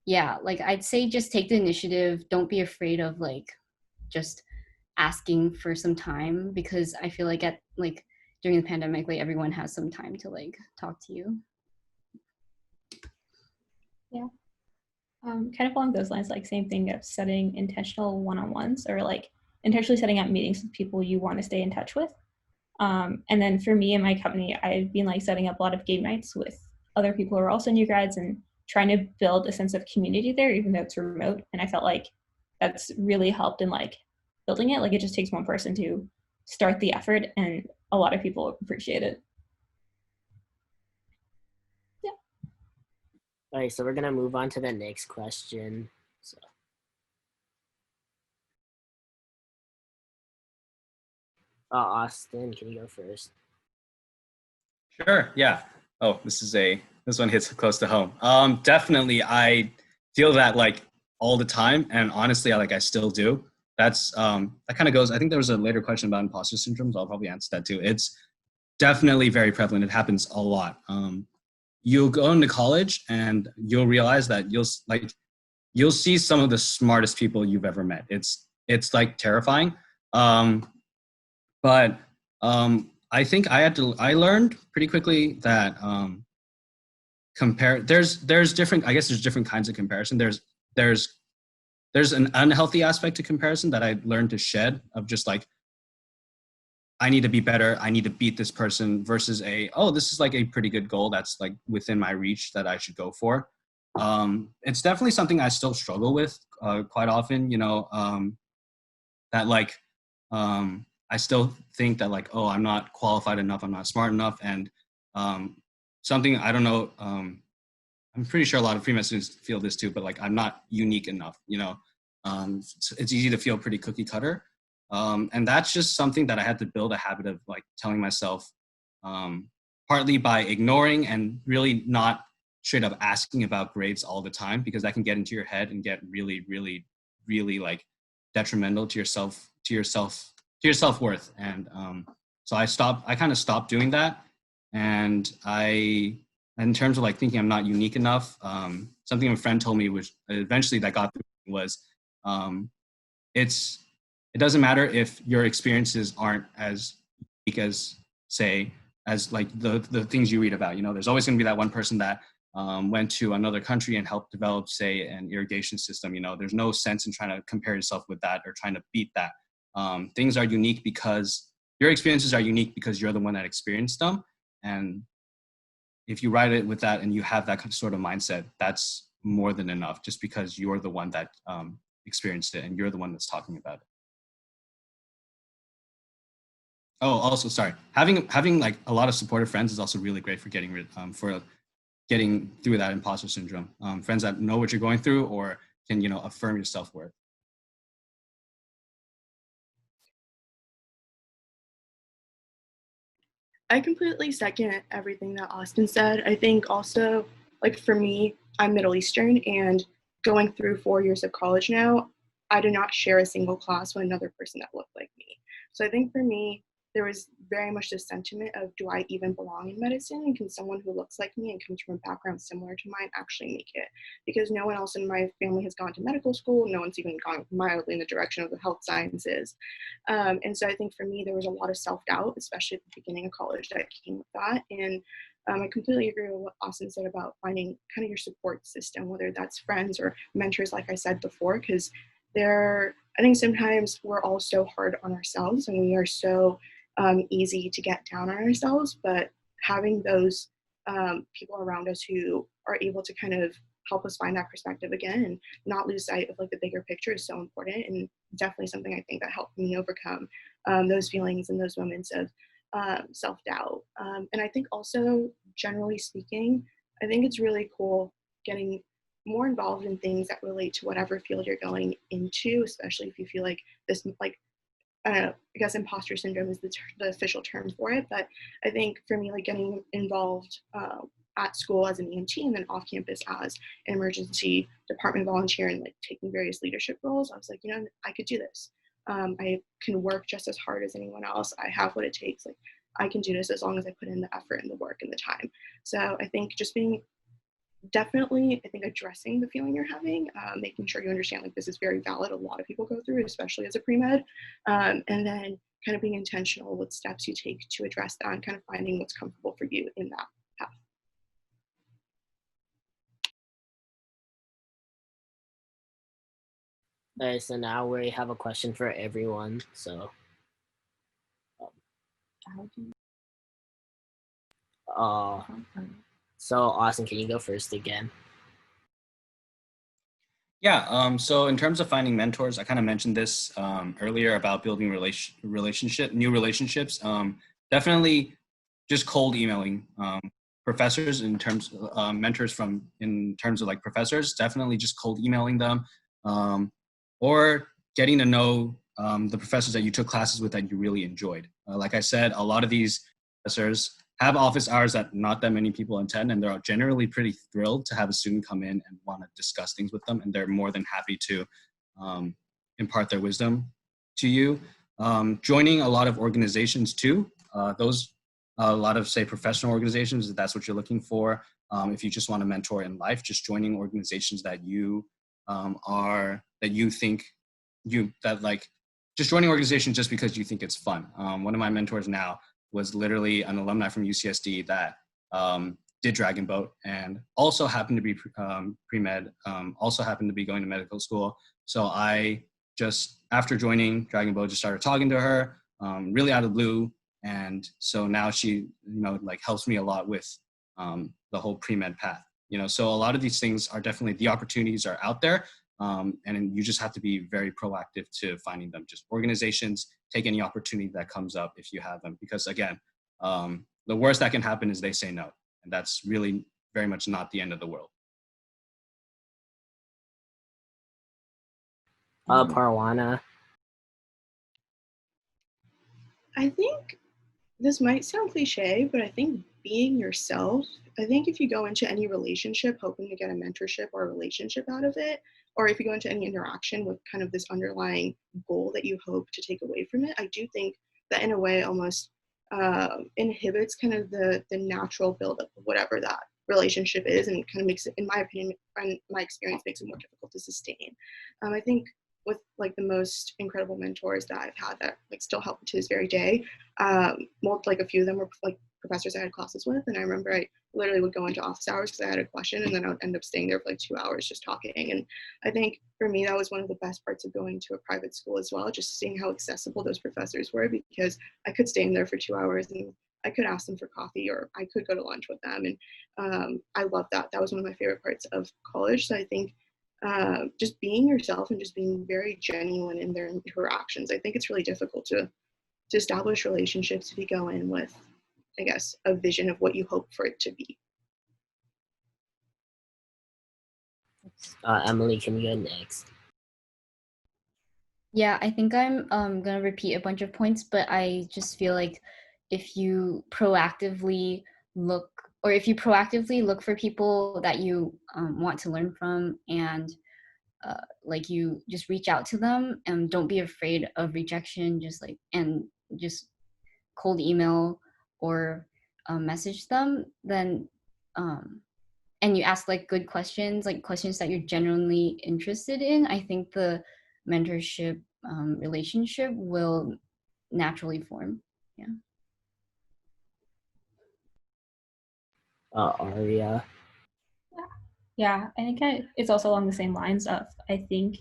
yeah, like I'd say just take the initiative. Don't be afraid of like just asking for some time, because I feel like during the pandemic, like everyone has some time to like talk to you. Yeah. Kind of along those lines, like same thing of setting intentional one-on-ones or like intentionally setting up meetings with people you want to stay in touch with. And then for me and my company, I've been like setting up a lot of game nights with other people who are also new grads and trying to build a sense of community there, even though it's remote. And I felt like that's really helped in like building it. Like it just takes one person to start the effort, and a lot of people appreciate it. Yeah. All right, so we're gonna move on to the next question. So, Austin, can you go first? Sure. Yeah. Oh, this one hits close to home. Definitely, I feel that like all the time, and honestly, I still do. That's that kind of goes. I think there was a later question about imposter syndrome, so I'll probably answer that too. It's definitely very prevalent. It happens a lot. You'll go into college and you'll realize that you'll see some of the smartest people you've ever met. It's like terrifying. But I think I learned pretty quickly that there's different kinds of comparison. There's an unhealthy aspect to comparison that I learned to shed, of just like, I need to be better, I need to beat this person, versus this is like a pretty good goal that's like within my reach that I should go for. It's definitely something I still struggle with quite often, that like I still think that like, I'm not qualified enough, I'm not smart enough. And something, I don't know, I'm pretty sure a lot of pre-med students feel this too, but like, I'm not unique enough, it's easy to feel pretty cookie cutter. And that's just something that I had to build a habit of like telling myself, partly by ignoring and really not straight up asking about grades all the time, because that can get into your head and get really, really, really like detrimental to your self-worth. And so I kind of stopped doing that. And in terms of like thinking I'm not unique enough, something a friend told me, which eventually that got through me, was it doesn't matter if your experiences aren't as unique as like the things you read about. There's always going to be that one person that went to another country and helped develop, say, an irrigation system. There's no sense in trying to compare yourself with that or trying to beat that. Things are unique because your experiences are unique because you're the one that experienced them. And if you write it with that and you have that sort of mindset, that's more than enough, just because you're the one that experienced it and you're the one that's talking about it. Oh, also, sorry. Having like a lot of supportive friends is also really great for getting through that imposter syndrome. Friends that know what you're going through or can, affirm your self-worth. I completely second everything that Austin said. I think also, like for me, I'm Middle Eastern, and going through 4 years of college now, I do not share a single class with another person that looked like me. So I think for me, there was very much this sentiment of, do I even belong in medicine? And can someone who looks like me and comes from a background similar to mine actually make it? Because no one else in my family has gone to medical school. No one's even gone mildly in the direction of the health sciences. And so I think for me, there was a lot of self-doubt, especially at the beginning of college, that came with that. And I completely agree with what Austin said about finding kind of your support system, whether that's friends or mentors, like I said before, because I think sometimes we're all so hard on ourselves and we are so easy to get down on ourselves, but having those people around us who are able to kind of help us find that perspective again and not lose sight of like the bigger picture is so important, and definitely something I think that helped me overcome those feelings and those moments of self-doubt. And I think also, generally speaking, I think it's really cool getting more involved in things that relate to whatever field you're going into, especially if you feel like this, like, I guess imposter syndrome is the official term for it. But I think for me, like getting involved at school as an EMT and then off campus as an emergency department volunteer and like taking various leadership roles, I was like, I could do this. I can work just as hard as anyone else. I have what it takes. Like I can do this as long as I put in the effort and the work and the time. So I think just being definitely, I think addressing the feeling you're having, making sure you understand like this is very valid. A lot of people go through it, especially as a pre-med, and then kind of being intentional with steps you take to address that and kind of finding what's comfortable for you in that path. All right, so now we have a question for everyone. Uh, so Austin, can you go first again? Yeah, so in terms of finding mentors, I kind of mentioned this earlier about building new relationships. Definitely just cold emailing professors in terms of mentors in terms of like professors, definitely just cold emailing them or getting to know the professors that you took classes with that you really enjoyed. Like I said, a lot of these professors have office hours that not that many people attend, and they're generally pretty thrilled to have a student come in and want to discuss things with them, and they're more than happy to impart their wisdom to you. Joining a lot of organizations too, a lot of say professional organizations, if that's what you're looking for. If you just want to mentor in life, just joining organizations that you just joining organizations just because you think it's fun. One of my mentors now was literally an alumni from UCSD that did Dragon Boat and also happened to be pre-med, also happened to be going to medical school. So I just, after joining Dragon Boat, just started talking to her really out of the blue. And so now she, like helps me a lot with the whole pre-med path. So a lot of these things are definitely, the opportunities are out there. And you just have to be very proactive to finding them. Just organizations, take any opportunity that comes up if you have them. Because again, the worst that can happen is they say no. And that's really very much not the end of the world. Parwana. I think this might sound cliche, but I think being yourself, I think if you go into any relationship hoping to get a mentorship or a relationship out of it, or if you go into any interaction with kind of this underlying goal that you hope to take away from it, I do think that in a way almost inhibits kind of the natural buildup of whatever that relationship is, and kind of makes it, in my opinion, and my experience, makes it more difficult to sustain. I think with like the most incredible mentors that I've had that like still help to this very day, like a few of them were like professors I had classes with, and I remember I literally would go into office hours because I had a question, and then I would end up staying there for like 2 hours just talking. And I think for me that was one of the best parts of going to a private school as well, just seeing how accessible those professors were, because I could stay in there for 2 hours and I could ask them for coffee, or I could go to lunch with them. And I loved that. That was one of my favorite parts of college. So I think just being yourself and just being very genuine in their interactions. I think it's really difficult to establish relationships if you go in with, I guess, a vision of what you hope for it to be. Emily, can you go next? Yeah, I think I'm gonna repeat a bunch of points, but I just feel like if you proactively look for people that you want to learn from, and like you just reach out to them and don't be afraid of rejection, just cold email or message them, then and you ask like good questions, like questions that you're genuinely interested in, I think the mentorship relationship will naturally form. Yeah. Aria. Yeah, I think it's also along the same lines of, I think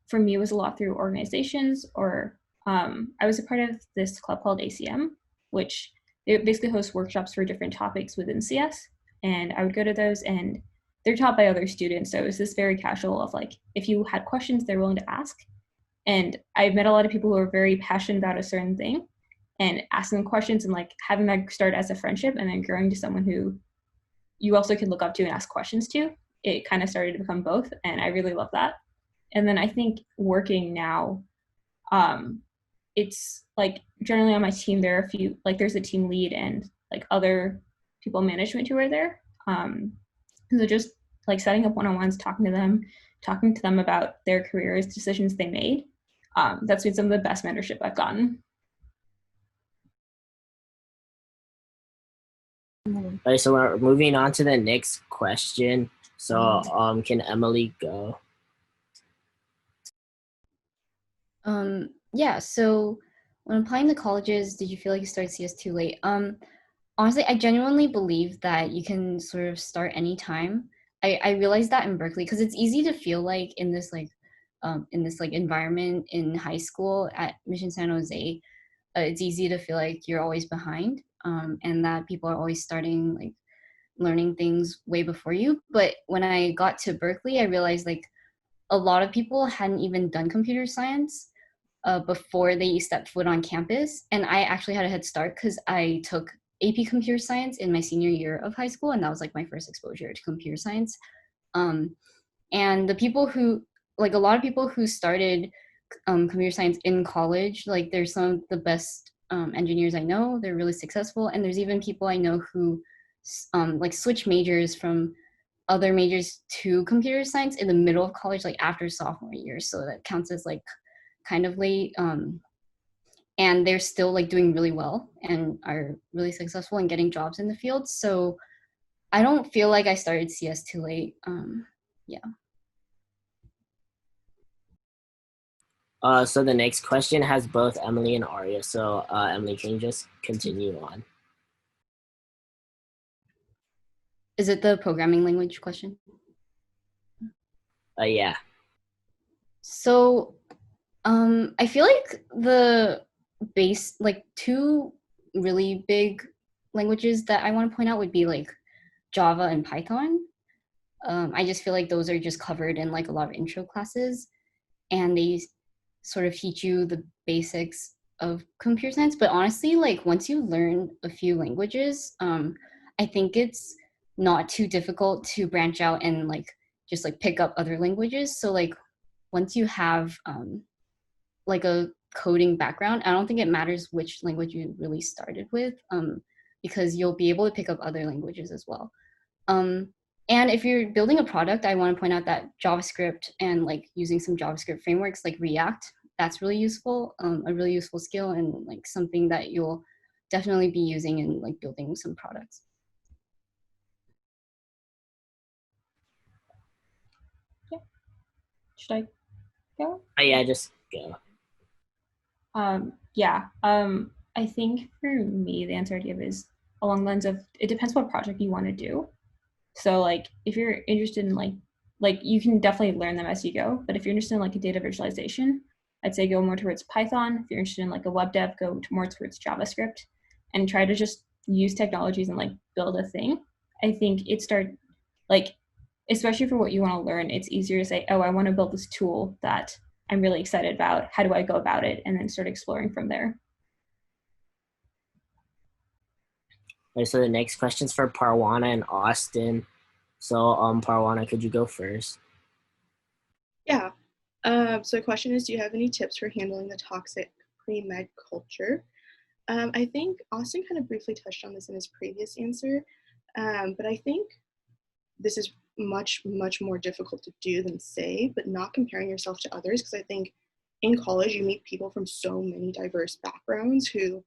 for me it was a lot through organizations, or I was a part of this club called ACM, which it basically hosts workshops for different topics within CS. And I would go to those, and they're taught by other students. So it was this very casual of like, if you had questions, they're willing to ask. And I've met a lot of people who are very passionate about a certain thing, and asking them questions and like having that start as a friendship and then growing to someone who you also can look up to and ask questions to. It kind of started to become both, and I really love that. And then I think working now, it's like generally on my team there are a few, like there's a team lead and like other people management who are there. So just like setting up one-on-ones, talking to them about their careers, decisions they made. That's been some of the best mentorship I've gotten. All right, so we're moving on to the next question. So can Emily go? Yeah, so when applying to colleges, did you feel like you started CS too late? Honestly, I genuinely believe that you can sort of start anytime. I realized that in Berkeley, because it's easy to feel like in this like in this like environment in high school at Mission San Jose, it's easy to feel like you're always behind, and that people are always starting like learning things way before you. But when I got to Berkeley, I realized like a lot of people hadn't even done computer science before they stepped foot on campus. And I actually had a head start because I took AP computer science in my senior year of high school. And that was like my first exposure to computer science. And the people who, like a lot of people who started computer science in college, like there's some of the best engineers I know. They're really successful. And there's even people I know who like switch majors from other majors to computer science in the middle of college, like after sophomore year. So that counts as like kind of late. And they're still like doing really well and are really successful in getting jobs in the field. So I don't feel like I started CS too late. Yeah. So the next question has both Emily and Aria. So Emily, can you just continue on? Is it the programming language question? Yeah. So I feel like the base, like two really big languages that I want to point out would be like Java and Python. I just feel like those are just covered in like a lot of intro classes, and they sort of teach you the basics of computer science. But honestly, like once you learn a few languages, I think it's not too difficult to branch out and like just like pick up other languages. So like once you have like a coding background, I don't think it matters which language you really started with, because you'll be able to pick up other languages as well. And if you're building a product, I want to point out that JavaScript and like using some JavaScript frameworks like React, that's really useful, a really useful skill and like something that you'll definitely be using in like building some products. Yeah. Should I go? Yeah, just go. Yeah. I think for me, the answer I'd give is along the lines of it depends what project you want to do. So like if you're interested in like you can definitely learn them as you go. But if you're interested in like a data visualization, I'd say go more towards Python. If you're interested in like a web dev, go more towards JavaScript, and try to just use technologies and like build a thing. I think like, especially for what you want to learn, it's easier to say, oh, I want to build this tool that I'm really excited about. How do I go about it? And then start exploring from there. All right, so the next question's for Parwana and Austin. So Parwana, could you go first? Yeah. So the question is, do you have any tips for handling the toxic pre-med culture? I think Austin kind of briefly touched on this in his previous answer, but I think this is much, much more difficult to do than say, but not comparing yourself to others, because I think in college you meet people from so many diverse backgrounds who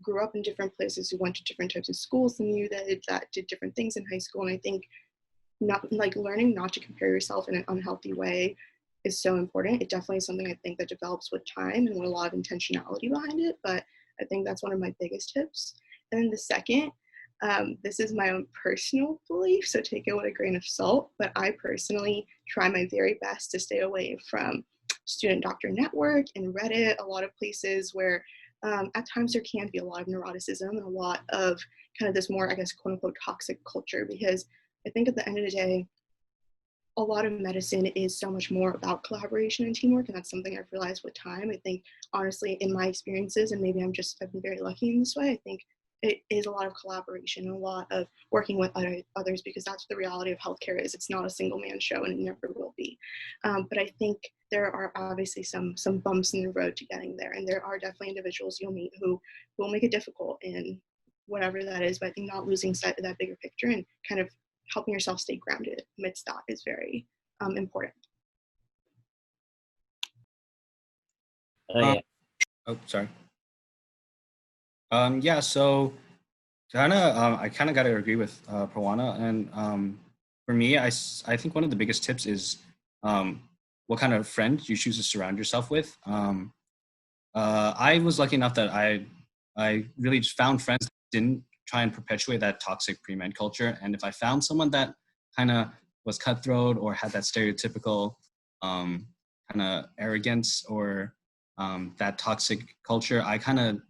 grew up in different places, who went to different types of schools than you did, that did different things in high school. And I think not like learning not to compare yourself in an unhealthy way is so important. It definitely is something I think that develops with time and with a lot of intentionality behind it, but I think that's one of my biggest tips. And then the second, this is my own personal belief, so take it with a grain of salt, but I personally try my very best to stay away from Student Doctor Network and Reddit, a lot of places where at times there can be a lot of neuroticism and a lot of kind of this more, I guess, quote unquote, toxic culture, because I think at the end of the day, a lot of medicine is so much more about collaboration and teamwork, and that's something I've realized with time. I think, honestly, in my experiences, and maybe I've been very lucky in this way, I think it is a lot of collaboration and a lot of working with others, because that's the reality of healthcare is it's not a single man show, and it never will be. But I think there are obviously some bumps in the road to getting there, and there are definitely individuals you'll meet who will make it difficult in whatever that is, but I think not losing sight of that bigger picture and kind of helping yourself stay grounded amidst that is very important. Yeah. Oh, sorry. Yeah, so I kind of got to agree with Parwana. And for me, I think one of the biggest tips is what kind of friends you choose to surround yourself with. I was lucky enough that I really just found friends that didn't try and perpetuate that toxic pre-med culture. And if I found someone that kind of was cutthroat or had that stereotypical kind of arrogance or that toxic culture, I kind of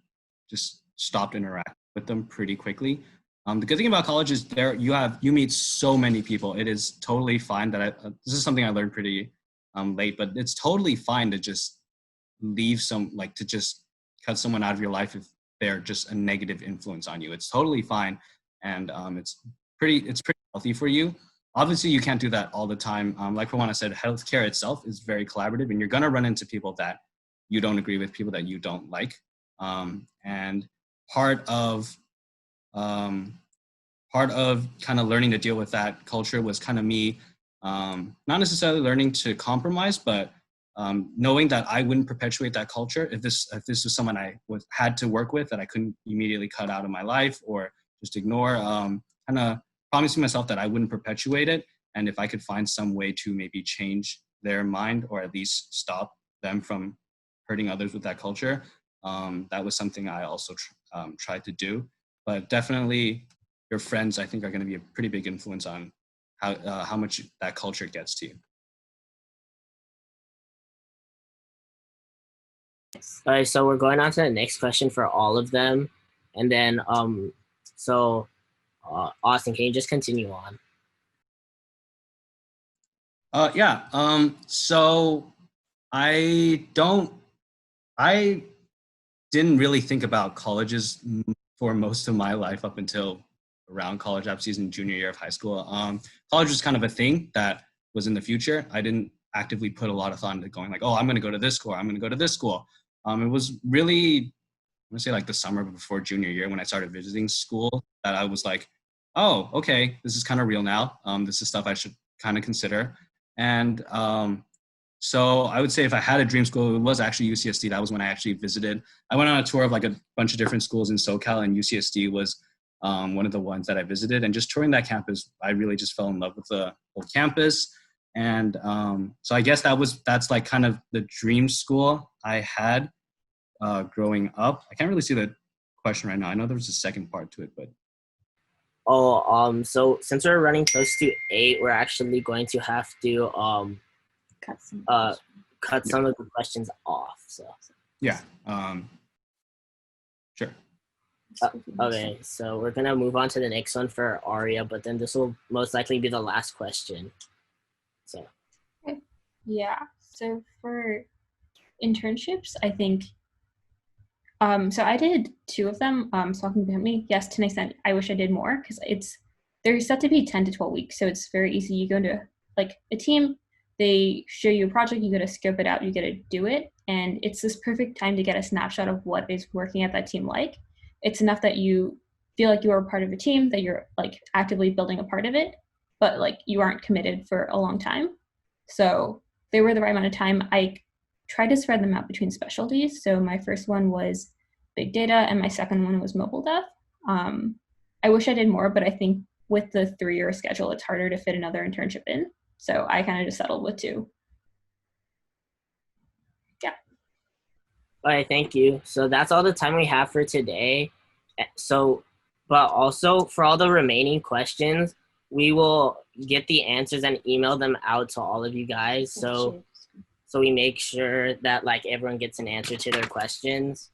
just stopped interacting with them pretty quickly. The good thing about college is you meet so many people. It is totally fine that this is something I learned pretty late, but it's totally fine to just to just cut someone out of your life if they're just a negative influence on you. It's totally fine, and it's pretty healthy for you. Obviously, you can't do that all the time. Like Rawana said, healthcare itself is very collaborative, and you're gonna run into people that you don't agree with, people that you don't like, and part of kind of learning to deal with that culture was kind of me not necessarily learning to compromise, but knowing that I wouldn't perpetuate that culture if this was someone I had to work with that I couldn't immediately cut out of my life or just ignore. Kind of promising myself that I wouldn't perpetuate it, and if I could find some way to maybe change their mind or at least stop them from hurting others with that culture, that was something I also tried to do. But definitely, your friends, I think, are going to be a pretty big influence on how much that culture gets to you. All right, so we're going on to the next question for all of them, and then Austin, can you just continue on? Yeah. So I didn't really think about colleges for most of my life up until around college app season, junior year of high school. College was kind of a thing that was in the future. I didn't actively put a lot of thought into going like, oh, I'm going to go to this school. I'm going to go to this school. It was really, I'm going to say like the summer before junior year when I started visiting school that I was like, oh, okay, this is kind of real now. This is stuff I should kind of consider. And so I would say if I had a dream school, it was actually UCSD. That was when I actually visited. I went on a tour of like a bunch of different schools in SoCal, and UCSD was one of the ones that I visited. And just touring that campus, I really just fell in love with the whole campus. And so I guess that's like kind of the dream school I had growing up. I can't really see the question right now. I know there was a second part to it, but. So since we're running close to 8, we're actually going to have to cut some of the questions off. So yeah, sure. Okay, so we're gonna move on to the next one for Aria, but then this will most likely be the last question. So yeah. So for internships, I think so I did 2 of them. So talking about me, yes, to an extent, I wish I did more because they're set to be 10 to 12 weeks. So it's very easy. You go into like a team, they show you a project, you got to scope it out, you got to do it. And it's this perfect time to get a snapshot of what is working at that team like. It's enough that you feel like you are part of a team, that you're like actively building a part of it, but like you aren't committed for a long time. So they were the right amount of time. I tried to spread them out between specialties. So my first one was big data and my second one was mobile dev. I wish I did more, but I think with the 3-year schedule, it's harder to fit another internship in. So I kind of just settled with 2. Yeah. all right, thank you. So that's all the time we have for today. So, but also for all the remaining questions, we will get the answers and email them out to all of you guys. So we make sure that like everyone gets an answer to their questions.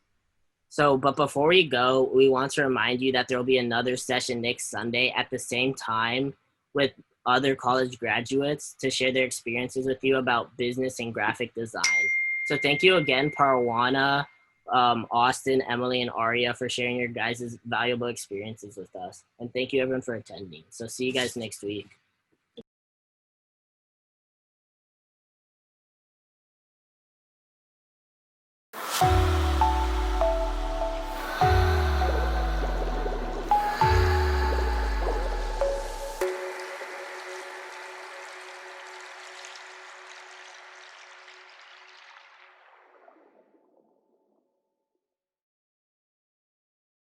So, but before we go, we want to remind you that there will be another session next Sunday at the same time with other college graduates to share their experiences with you about business and graphic design. So thank you again, Parwana, Austin, Emily, and Aria for sharing your guys' valuable experiences with us. And thank you everyone for attending. So see you guys next week.